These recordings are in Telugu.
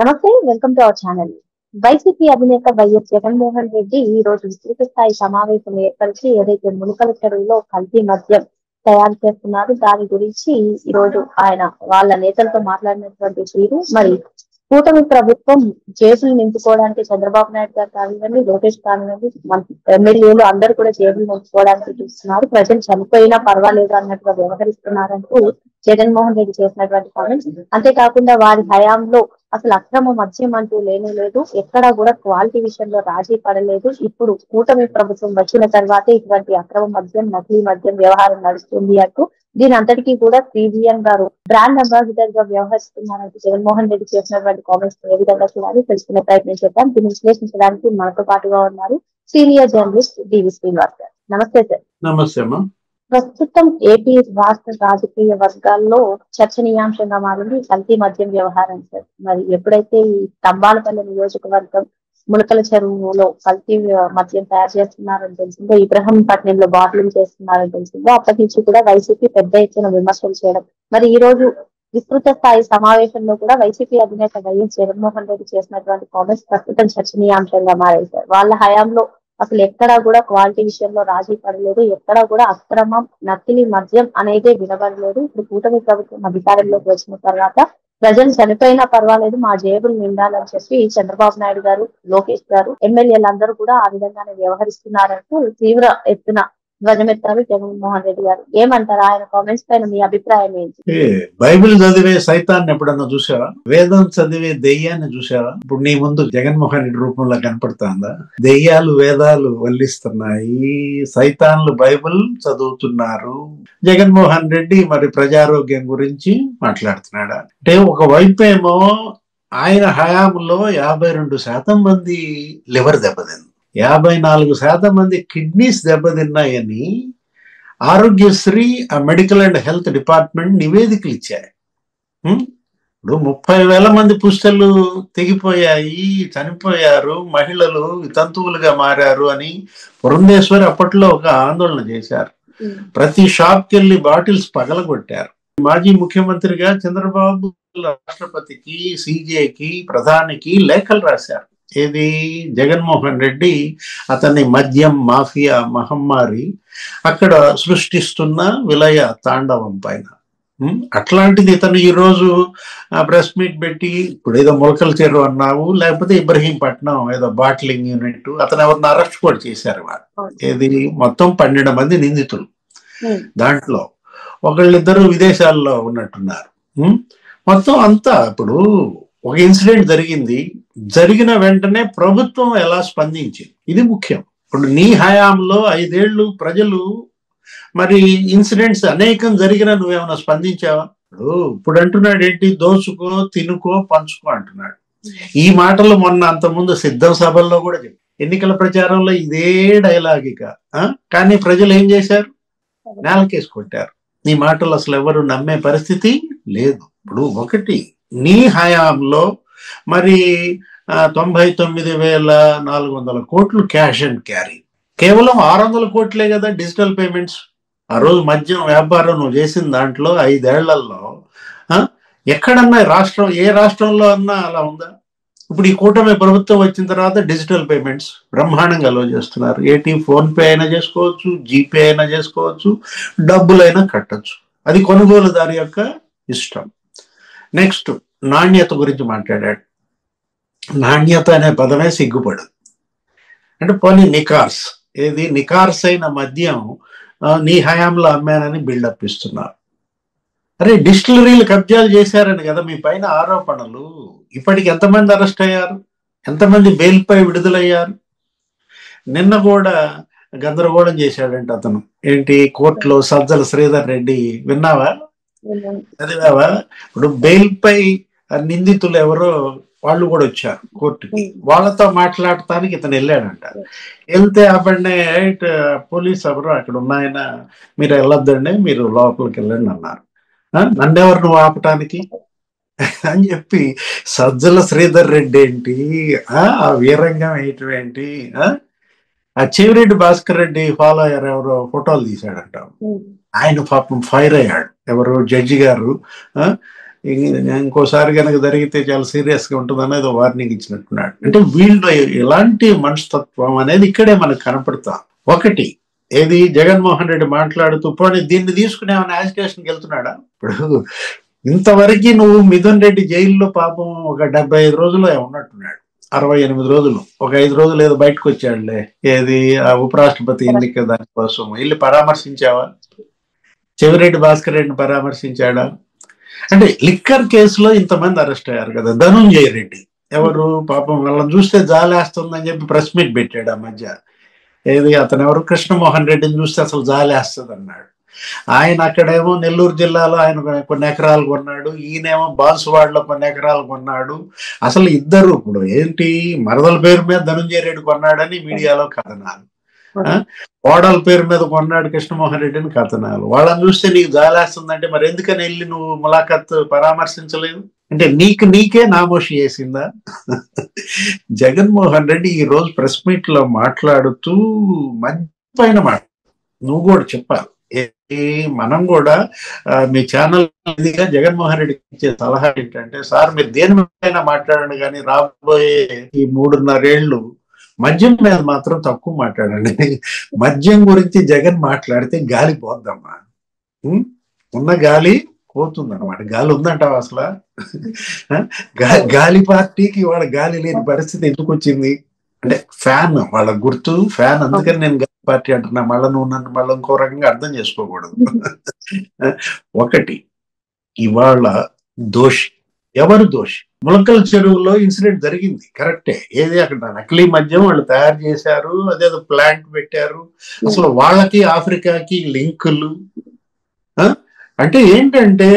నమస్తే, welcome to our channel. YCP అధినేత వైఎస్ జగన్మోహన్ రెడ్డి ఈ రోజు విస్తృత స్థాయి సమావేశం ఏర్పరిచి ఏదైతే ములకల చెరువులో కల్తీ మద్యం తయారు చేస్తున్నారు దాని గురించి ఈ రోజు ఆయన వాళ్ళ నేతలతో మాట్లాడినటువంటి తీరు, మరి కూటమి ప్రభుత్వం జేబులు నింపుకోవడానికి చంద్రబాబు నాయుడు గారు కానివ్వండి, లోకేష్ కానివ్వండి, ఎమ్మెల్యేలు అందరూ కూడా జేబులు నింపుకోవడానికి చూస్తున్నారు. ప్రజలు చనిపోయినా పర్వాలేదు అన్నట్టుగా వ్యవహరిస్తున్నారంటూ జగన్మోహన్ రెడ్డి చేసినటువంటి కామెంట్స్. అంతేకాకుండా వారి హయాంలో అసలు అక్రమ మద్యం అంటూ లేనే లేదు, ఎక్కడా కూడా క్వాలిటీ విషయంలో రాజీ పడలేదు. ఇప్పుడు కూటమి ప్రభుత్వం వచ్చిన తర్వాతే ఇటువంటి అక్రమ మద్యం, నకిలీ మద్యం వ్యవహారం నడుస్తుంది అంటూ దీని అంతటికీ కూడా సిబిఎన్ గారు బ్రాండ్ అంబాసిడర్ గా వ్యవహరిస్తున్నారంటూ జగన్మోహన్ రెడ్డి చేసినటువంటి కామెంట్స్ ఏ విధంగా చూడాలి తెలుసుకునే ప్రయత్నం చేద్దాం. దీన్ని విశ్లేషించడానికి మనతో పాటుగా ఉన్నారు సీనియర్ జర్నలిస్ట్ డివి శ్రీనివాస్ గారు. నమస్తే సార్. నమస్తే. ప్రస్తుతం ఏపీ రాష్ట్ర రాజకీయ వర్గాల్లో చర్చనీయాంశంగా మారింది కల్తీ మద్యం వ్యవహారం సార్. మరి ఎప్పుడైతే ఈ తంబాలపల్లి నియోజకవర్గం ములకల చెరువులో కల్తీ మద్యం తయారు చేస్తున్నారని తెలిసిందో, ఇబ్రహీంపట్నంలో బాటిలింగ్ చేస్తున్నారని తెలిసిందో, అప్పటి నుంచి కూడా వైసీపీ పెద్ద ఎత్తున విమర్శలు చేయడం, మరి ఈ రోజు విస్తృత స్థాయి సమావేశంలో కూడా వైసీపీ అధినేత వైఎస్ జగన్మోహన్ రెడ్డి చేసినటువంటి కామెంట్స్ ప్రస్తుతం చర్చనీయాంశంగా మారాయి సార్. వాళ్ళ హయాంలో అసలు ఎక్కడా కూడా క్వాలిటీ విషయంలో రాజీ పడలేదు, ఎక్కడా కూడా అక్రమం, నకిలీ మద్యం అనేది వినబడలేదు. ఇప్పుడు కూటమి ప్రభుత్వం అధికారంలోకి వచ్చిన తర్వాత ప్రజలు చనిపోయినా పర్వాలేదు, మా జేబులు నిండాలని చెప్పి చంద్రబాబు నాయుడు గారు, లోకేష్ గారు, ఎమ్మెల్యేలందరూ కూడా ఆ విధంగానే వ్యవహరిస్తున్నారంటూ తీవ్ర ఎత్తున ధ్వజమెత్తారు జగన్మోహన్ రెడ్డి గారు. ఏమంటారు? ఆయన కామెంట్స్ పైన మీ అభిప్రాయం ఏంటి? బైబిల్ చదివే సైతాన్ని ఎప్పుడన్నా చూసావా? వేదం చదివే దెయ్యాన్ని చూసావా? ఇప్పుడు నీ ముందు జగన్మోహన్ రెడ్డి రూపంలో కనపడుతుందా? దెయ్యాలు వేదాలు వల్లిస్తున్నాయి, సైతాన్లు బైబిల్ చదువుతున్నారు. జగన్మోహన్ రెడ్డి మరి ప్రజారోగ్యం గురించి మాట్లాడుతున్నాడా? అంటే ఒకవైపు ఏమో ఆయన హయాంలో 52% మంది లివర్ దెబ్బతింది, 54% మంది కిడ్నీస్ దెబ్బతిన్నాయని Aarogyasri medical and health department నివేదికలు ఇచ్చాయి. ఇప్పుడు 30,000 మంది పుస్తలు తెగిపోయాయి, చనిపోయారు, మహిళలు వితంతువులుగా మారారు అని పురంధేశ్వరి అప్పట్లో ఒక ఆందోళన చేశారు. ప్రతి షాప్కి వెళ్ళి బాటిల్స్ పగలగొట్టారు. మాజీ ముఖ్యమంత్రిగా చంద్రబాబు రాష్ట్రపతికి, సిజేకి, ప్రధానికి లేఖలు రాశారు. ఏది? జగన్మోహన్ రెడ్డి అతన్ని మద్యం మాఫియా మహమ్మారి అక్కడ సృష్టిస్తున్న విలయ తాండవం పైన. అట్లాంటిది ఇతను ఈరోజు ప్రెస్ మీట్ పెట్టి ఇప్పుడు ఏదో ములకల చెరువు అన్నావు, లేకపోతే ఇబ్రహీంపట్నం ఏదో బాటిలింగ్ యూనిట్, అతను ఎవరిని అరెస్ట్ కూడా చేశారు. వారు ఏది? మొత్తం 12 మంది నిందితులు. దాంట్లో ఒకళ్ళిద్దరు విదేశాల్లో ఉన్నట్టున్నారు. మొత్తం అంతా ఇప్పుడు ఒక ఇన్సిడెంట్ జరిగింది, జరిగిన వెంటనే ప్రభుత్వం ఎలా స్పందించింది, ఇది ముఖ్యం. ఇప్పుడు నీ హయాంలో 5 ఏళ్ళు ప్రజలు మరి ఇన్సిడెంట్స్ అనేకం జరిగినా నువ్వేమైనా స్పందించావా? ఇప్పుడు అంటున్నాడు ఏంటి? దోచుకో, తినుకో, పంచుకో అంటున్నాడు. ఈ మాటలు మొన్న అంతకుముందు సిద్ధం సభల్లో కూడా ఎన్నికల ప్రచారంలో ఇదే డైలాగ్. ఇక కానీ ప్రజలు ఏం చేశారు? నేలకేసి కొట్టారు. నీ మాటలు అసలు ఎవరు నమ్మే పరిస్థితి లేదు. ఇప్పుడు ఒకటి, నీ హయాంలో మరి 99,400 కోట్లు క్యాష్ అండ్ క్యారీ, కేవలం 600 కోట్లే కదా డిజిటల్ పేమెంట్స్. ఆ రోజు మద్యం వ్యాపారం నువ్వు చేసిన దాంట్లో 5 ఏళ్లలో ఎక్కడన్నా రాష్ట్రం, ఏ రాష్ట్రంలో అన్నా అలా ఉందా? ఇప్పుడు ఈ కూటమి ప్రభుత్వం వచ్చిన తర్వాత డిజిటల్ పేమెంట్స్ బ్రహ్మాండంగా అలో చేస్తున్నారు. ఫోన్ పే అయినా చేసుకోవచ్చు, జీపే అయినా చేసుకోవచ్చు, డబ్బులైనా కట్టచ్చు. అది కొనుగోలుదారి యొక్క ఇష్టం. నెక్స్ట్, నాణ్యత గురించి మాట్లాడాడు. నాణ్యత అనే పదమే సిగ్గుపడదు. అంటే పోనీ నికార్స్, ఏది? నికార్స్ అయిన మద్యం నీ హయాంలో అమ్మానని బిల్డప్ ఇస్తున్నారు. అరే, డిస్టిలరీలు కబ్జాలు చేశారని కదా మీ పైన ఆరోపణలు. ఇప్పటికి ఎంతమంది అరెస్ట్ అయ్యారు? ఎంతమంది బెయిల్పై విడుదలయ్యారు? నిన్న కూడా గందరగోళం చేశాడంట అతను. ఏంటి? కోర్టులో సజ్జల శ్రీధర్ రెడ్డి, విన్నావా? చదివావా? ఇప్పుడు బెయిల్పై నిందితులు ఎవరో వాళ్ళు కూడా వచ్చారు కోర్టుకి, వాళ్ళతో మాట్లాడటానికి ఇతను వెళ్ళాడంట. వెళ్తే అప్పుడనే పోలీస్ ఎవరు అక్కడ ఉన్నాయన, మీరు వెళ్ళొద్దండి, మీరు లోపలికి వెళ్ళండి అన్నారు. నన్నెవరు నువ్వు ఆపటానికి అని చెప్పి సజ్జల శ్రీధర్ రెడ్డి ఏంటి, ఆ వీరంగం ఏంటి, ఆ చెవిరెడ్డి భాస్కర్ రెడ్డి ఫాలో అయ్యారు, ఎవరో ఫోటోలు తీశాడంట. ఆయన పాపం ఫైర్ అయ్యాడు. ఎవరు? జడ్జి గారు ఇంకోసారి కనుక జరిగితే చాలా సీరియస్ గా ఉంటుంది అనేది వార్నింగ్ ఇచ్చినట్టున్నాడు. అంటే వీళ్ళు ఎలాంటి మనస్తత్వం అనేది ఇక్కడే మనకు కనపడతాం. ఒకటి ఏది జగన్మోహన్ రెడ్డి మాట్లాడుతూ పోనీ దీన్ని తీసుకుని ఏమైనా యాజిటేషన్కి వెళ్తున్నాడా? ఇప్పుడు ఇంతవరకు నువ్వు మిథున్ రెడ్డి జైల్లో పాపం ఒక 75 రోజులు ఉన్నట్టున్నాడు, 68 రోజులు, ఒక 5 రోజులు ఏదో బయటకు వచ్చాడులే. ఏది ఆ ఉపరాష్ట్రపతి ఎన్నిక దానికోసం వెళ్ళి పరామర్శించావా? చెవిరెడ్డి భాస్కర్ రెడ్డిని పరామర్శించాడా? అంటే లిక్కర్ కేసులో ఇంతమంది అరెస్ట్ అయ్యారు కదా. ధనుంజయ రెడ్డి ఎవరు పాపం వాళ్ళని చూస్తే జాలేస్తుందని చెప్పి ప్రెస్ మీట్ పెట్టాడు ఆ మధ్య. ఏది అతను ఎవరు కృష్ణమోహన్ రెడ్డిని చూస్తే అసలు జాలేస్తుంది అన్నాడు. ఆయన అక్కడేమో నెల్లూరు జిల్లాలో ఆయన కొన్ని ఎకరాలు కొన్నాడు, ఈయనేమో బాన్సువాడలో కొన్ని ఎకరాలు కొన్నాడు. అసలు ఇద్దరు ఇప్పుడు ఏంటి మరదల పేరు మీద ధనుంజయ రెడ్డి కొన్నాడని మీడియాలో కథనాలు, కోడల పేరు మీద కొన్నాడు కృష్ణమోహన్ రెడ్డిని కథనాలు. వాళ్ళని చూస్తే నీకు జాలేస్తుందంటే మరి ఎందుకని వెళ్ళి నువ్వు ములాఖత్ పరామర్శించలేదు? అంటే నీకే నామోషి చేసిందా? జగన్మోహన్ రెడ్డి ఈ రోజు ప్రెస్ మీట్ లో మాట్లాడుతూ మంచి మాట నువ్వు కూడా చెప్పాలి. మనం కూడా మీ ఛానల్ ఇదిగా జగన్మోహన్ రెడ్డికి ఇచ్చే సలహా ఏంటంటే, సార్ మీరు దేని మీద మాట్లాడండి కానీ రాబోయే ఈ 3.5 ఏళ్ళు మద్యం మీద మాత్రం తక్కువ మాట్లాడండి. మద్యం గురించి జగన్ మాట్లాడితే గాలి పోద్దమ్మా, ఉన్న గాలి పోతుంది అనమాట. గాలి ఉందంటావా అసలు? గాలి పార్టీకి వాళ్ళ గాలి లేని పరిస్థితి ఎందుకు వచ్చింది అంటే ఫ్యాన్ వాళ్ళ గుర్తు ఫ్యాన్. అందుకని నేను గాలి పార్టీ అంటున్నా. మళ్ళీ నువ్వు నన్ను మళ్ళీ ఇంకో రకంగా అర్థం చేసుకోకూడదు. ఒకటి ఇవాళ దోషి ఎవరు? దోషి ములకల చెరువులో ఇన్సిడెంట్ జరిగింది కరెక్టే. ఏది అక్కడ నకిలీ మద్యం వాళ్ళు తయారు చేశారు, అదేదో ప్లాంట్ పెట్టారు. అసలు వాళ్ళకి ఆఫ్రికాకి లింకులు. అంటే ఏంటంటే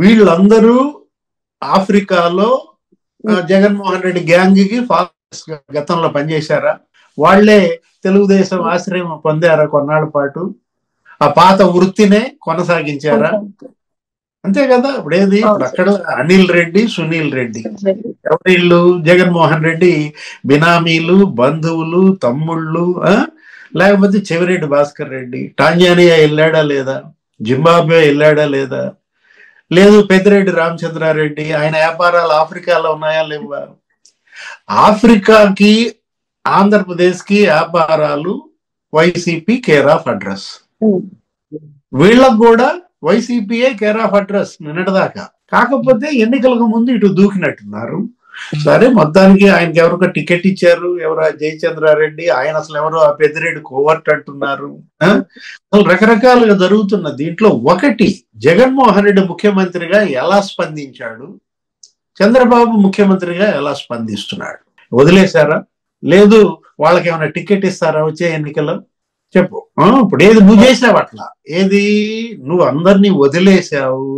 వీళ్ళందరూ ఆఫ్రికాలో జగన్మోహన్ రెడ్డి గ్యాంగ్ కి గతంలో పనిచేశారా? వాళ్లే తెలుగుదేశం ఆశ్రయం పొందారా కొన్నాళ్ళ పాటు? ఆ పాత వృత్తినే కొనసాగించారా? అంతే కదా. ఇప్పుడు ఏది ఇప్పుడు అక్కడ అనిల్ రెడ్డి, సునీల్ రెడ్డి ఎవరిళ్ళు? జగన్మోహన్ రెడ్డి బినామీలు, బంధువులు, తమ్ముళ్ళు. లేకపోతే చెవిరెడ్డి భాస్కర్ రెడ్డి టాంజానియా వెళ్ళాడా లేదా? జింబాబ్వే వెళ్ళాడా లేదా? లేదు పెద్దిరెడ్డి రామచంద్రారెడ్డి ఆయన వ్యాపారాలు ఆఫ్రికాలో ఉన్నాయా లేవా? ఆఫ్రికాకి ఆంధ్రప్రదేశ్ కి వ్యాపారాలు వైసీపీ కేర్ ఆఫ్ అడ్రస్. వీళ్ళకు కూడా వైసీపీఏ కేర్ ఆఫ్ అడ్రస్ నిన్నటిదాకా. కాకపోతే ఎన్నికలకు ముందు ఇటు దూకినట్టున్నారు. సరే మొత్తానికి ఆయనకి ఎవరికో టికెట్ ఇచ్చారు. ఎవరు? జయచంద్రారెడ్డి. ఆయన అసలు ఎవరు? ఆ పెద్దిరెడ్డి కోవర్ట్ అంటున్నారు. అసలు రకరకాలుగా జరుగుతున్న దీంట్లో ఒకటి జగన్మోహన్ రెడ్డి ముఖ్యమంత్రిగా ఎలా స్పందించాడు, చంద్రబాబు ముఖ్యమంత్రిగా ఎలా స్పందిస్తున్నాడు? వదిలేశారా? లేదు వాళ్ళకి ఏమైనా టికెట్ ఇస్తారా వచ్చే ఎన్నికల్లో? చెప్పు. ఇప్పుడు ఏది నువ్వు చేసావు అట్లా? ఏది నువ్వు అందరినీ వదిలేసావు,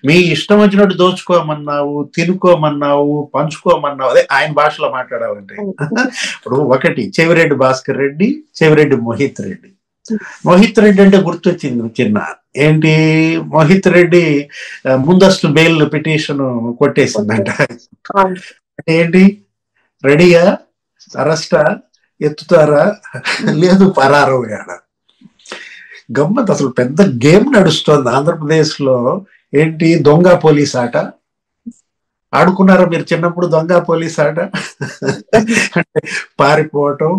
మీ ఇష్టం వచ్చినట్టు దోచుకోమన్నావు, తినుకోమన్నావు, పంచుకోమన్నావు. అదే ఆయన భాషలో మాట్లాడాలంటే ఇప్పుడు ఒకటి చెవిరెడ్డి భాస్కర్ రెడ్డి, చెవిరెడ్డి మోహిత్ రెడ్డి. మోహిత్ రెడ్డి అంటే గుర్తొచ్చింది చిన్న. ఏంటి మోహిత్ రెడ్డి ముందస్తు బెయిల్ పిటిషన్ కొట్టేసిందంట. ఏంటి రెడీగా అరెస్టా, ఎత్తుతారా, లేదు పరారయ్యాడా? గమ్మత్. అసలు పెద్ద గేమ్ నడుస్తోంది ఆంధ్రప్రదేశ్ లో. ఏంటి దొంగ పోలీస్ ఆట ఆడుకున్నారా మీరు చిన్నప్పుడు? దొంగ పోలీస్ ఆట అంటే పారిపోవటం.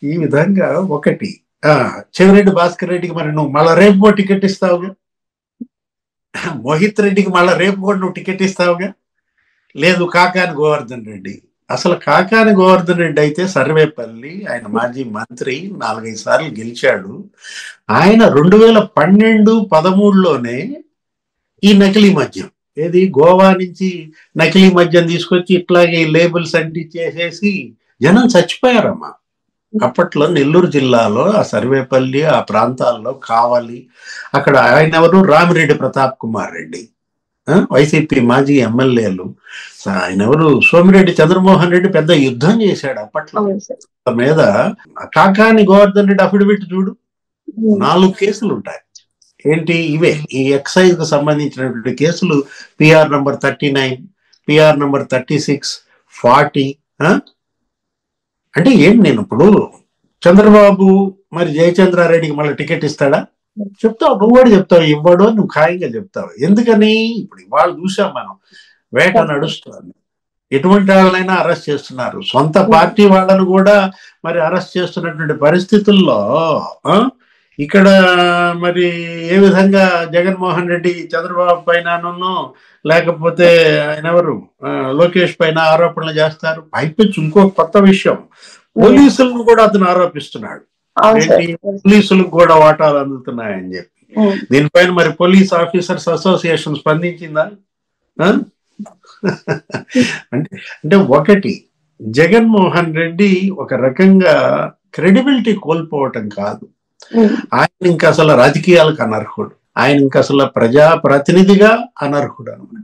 ఈ విధంగా ఒకటి. చెవిరెడ్డి భాస్కర్ రెడ్డికి మరి నువ్వు మళ్ళా రేపు టికెట్ ఇస్తావుగా, మోహిత్ రెడ్డికి మళ్ళా రేపు కూడా నువ్వు టికెట్ ఇస్తావుగా. లేదు కాకాని గోవర్ధన్ రెడ్డి. అసలు కాకాని గోవర్ధన్ రెడ్డి అయితే సర్వేపల్లి ఆయన మాజీ మంత్రి, 4-5 సార్లు గెలిచాడు. ఆయన 2012-13లోనే ఈ నకిలీ మద్యం ఏది గోవా నుంచి నకిలీ మద్యం తీసుకొచ్చి ఇట్లాగే లేబుల్స్ అంటించేసేసి జనం చచ్చిపోయారమ్మా. అప్పట్లో నెల్లూరు జిల్లాలో ఆ సర్వేపల్లి ఆ ప్రాంతాల్లో కావాలి. అక్కడ ఆయన ఎవరు? రామిరెడ్డి ప్రతాప్ కుమార్ రెడ్డి, వైసీపీ మాజీ ఎమ్మెల్యేలు. ఆయన ఎవరు? సోమిరెడ్డి చంద్రమోహన్ రెడ్డి పెద్ద యుద్ధం చేశాడు అప్పట్లో మీద. కాకాని గోవర్ధన్ రెడ్డి అఫిడవిట్ చూడు, 4 కేసులు ఉంటాయి. ఏంటి ఇవే? ఈ ఎక్సైజ్ కు సంబంధించినటువంటి కేసులు పిఆర్ నంబర్ 39, పిఆర్ నంబర్ 36, 40. అంటే ఏంటి? నేను ఇప్పుడు చంద్రబాబు మరి జయచంద్రారెడ్డికి మళ్ళీ టికెట్ ఇస్తాడా? చెప్తావు, నువ్వు కూడా చెప్తావు ఇవ్వడు అని నువ్వు ఖాయంగా చెప్తావు. ఎందుకని ఇప్పుడు ఇవాళ చూసాం మనం వేట నడుస్తుంది, ఎటువంటి వాళ్ళైనా అరెస్ట్ చేస్తున్నారు, సొంత పార్టీ వాళ్ళను కూడా మరి అరెస్ట్ చేస్తున్నటువంటి పరిస్థితుల్లో ఇక్కడ మరి ఏ విధంగా జగన్మోహన్ రెడ్డి చంద్రబాబు పైనను లేకపోతే ఆయన ఎవరు లోకేష్ పైన ఆరోపణలు చేస్తారు. పైపించి ఇంకో కొత్త విషయం, పోలీసులను కూడా అతను ఆరోపిస్తున్నాడు, ఏంటి పోలీసులకు కూడా వాటాలు అందుతున్నాయని చెప్పి. దీనిపైన మరి పోలీస్ ఆఫీసర్స్ అసోసియేషన్ స్పందించిందా? అంటే ఒకటి, జగన్మోహన్ రెడ్డి ఒక రకంగా క్రెడిబిలిటీ కోల్పోవటం కాదు, ఆయన ఇంకా అసలు రాజకీయాలకు అనర్హుడు, ఆయన ఇంకా అసలు ప్రజా ప్రతినిధిగా అనర్హుడు అనమాట.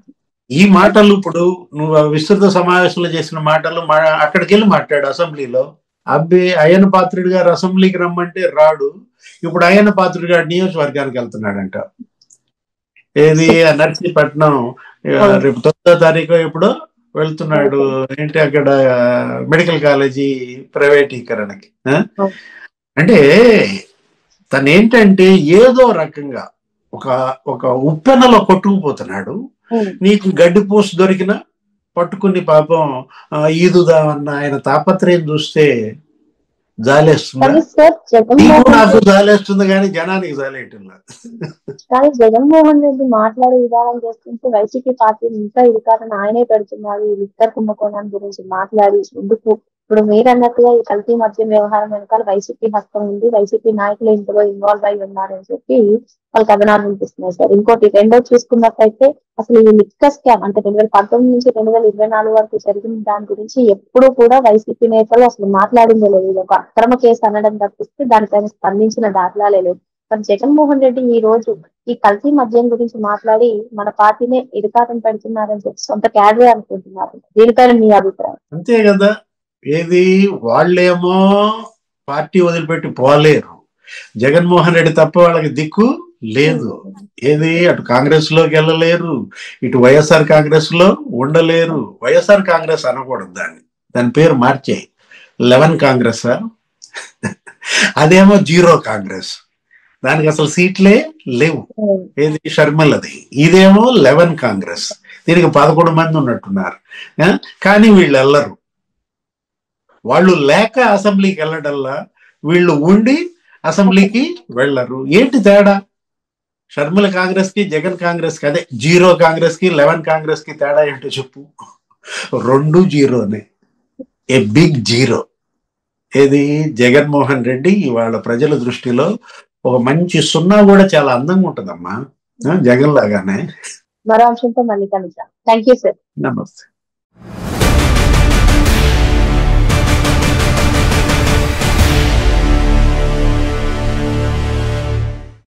ఈ మాటలు ఇప్పుడు నువ్వు విస్తృత సమావేశంలో చేసిన మాటలు అక్కడికి వెళ్ళి మాట్లాడు అసెంబ్లీలో. అబ్బాయి అయ్యన్న పాత్రుడు గారు అసెంబ్లీకి రమ్మంటే రాడు, ఇప్పుడు అయ్యన్న పాత్రుడు గారు నియోజకవర్గానికి వెళ్తున్నాడంట. ఏది నర్సీపట్నం రేపు 9వ తారీఖు ఎప్పుడో వెళ్తున్నాడు, ఏంటి అక్కడ మెడికల్ కాలేజీ ప్రైవేటీకరణకి. అంటే తను ఏంటంటే ఏదో రకంగా ఒక ఉప్పెనలో కొట్టుకుపోతున్నాడు. నీకు గడ్డి పోసు దొరికినా పట్టుకుని పాపం ఈదుదామన్న ఆయన తాపత్రయం చూస్తే జాలేస్తుందా? నాకు జాలేస్తుంది కానీ జనానికి జాలేయటంలా. కానీ జగన్మోహన్ రెడ్డి మాట్లాడే విధానం చేస్తుంటే వైసీపీ పార్టీ ఇంకా ఇది కాదని ఆయనే పెడుతున్నారు. ఈ లిక్కర్ కుంభకోణం గురించి మాట్లాడి ఎందుకు, ఇప్పుడు మీరు అన్నట్టుగా ఈ కల్తీ మద్యం వ్యవహారం వెనకాల వైసీపీ హస్తం ఉంది, వైసీపీ నాయకులు ఇందులో ఇన్వాల్వ్ అయి ఉన్నారని చెప్పి వాళ్ళకి కథనాలు వినిపిస్తున్నాయి సార్. ఇంకోటి రెండోది చూసుకున్నట్టయితే అసలు ఈ లిక్కర్ స్కామ్ అంటే 2019 నుంచి 2024 వరకు జరిగిన దాని గురించి ఎప్పుడు కూడా వైసీపీ నేతలు అసలు మాట్లాడిందే లేదు. ఇది ఒక అక్రమ కేసు అనడం తప్పిస్తే దానిపైన స్పందించిన దాఖలాలే లేదు. కానీ జగన్మోహన్ రెడ్డి ఈ రోజు ఈ కల్తీ మద్యం గురించి మాట్లాడి మన పార్టీనే ఇరుకాటం పెడుతున్నారని చెప్పి సొంత క్యాడరే అనుకుంటున్నారు. దీనిపైన మీ అభిప్రాయం? అంతే కదా, ఏది వాళ్ళేమో పార్టీ వదిలిపెట్టి పోలేరు, జగన్మోహన్ రెడ్డి తప్ప వాళ్ళకి దిక్కు లేదు. ఏది అటు కాంగ్రెస్ లోకి వెళ్ళలేరు, ఇటు వైఎస్ఆర్ కాంగ్రెస్ లో ఉండలేరు. వైఎస్ఆర్ కాంగ్రెస్ అనకూడదు, దాని పేరు మార్చేయి, 11 కాంగ్రెస్. అదేమో 0 కాంగ్రెస్, దానికి అసలు సీట్లే లేవు. ఏది షర్మిలది, ఇదేమో 11 కాంగ్రెస్, దీనికి 11 మంది ఉన్నట్టున్నారు. కానీ వీళ్ళు వెళ్ళరు, వాళ్ళు లేక అసెంబ్లీకి వెళ్ళడల్లా, వీళ్ళు ఉండి అసెంబ్లీకి వెళ్ళరు. ఏంటి తేడా? షర్మిల కాంగ్రెస్ కి జగన్ కాంగ్రెస్ కి, అదే 0 కాంగ్రెస్ కి 11 కాంగ్రెస్ కి తేడా ఏంటో చెప్పు. 2 జీరోనే, ఏ బిగ్ జీరో. ఏది జగన్మోహన్ రెడ్డి ఇవాళ ప్రజల దృష్టిలో ఒక మంచి 0 కూడా చాలా అందంగా ఉంటుందమ్మా, జగన్ లాగానే. మరో అంశంతో మళ్ళీ కలుద్దాం. Thank you sir. నమస్తే.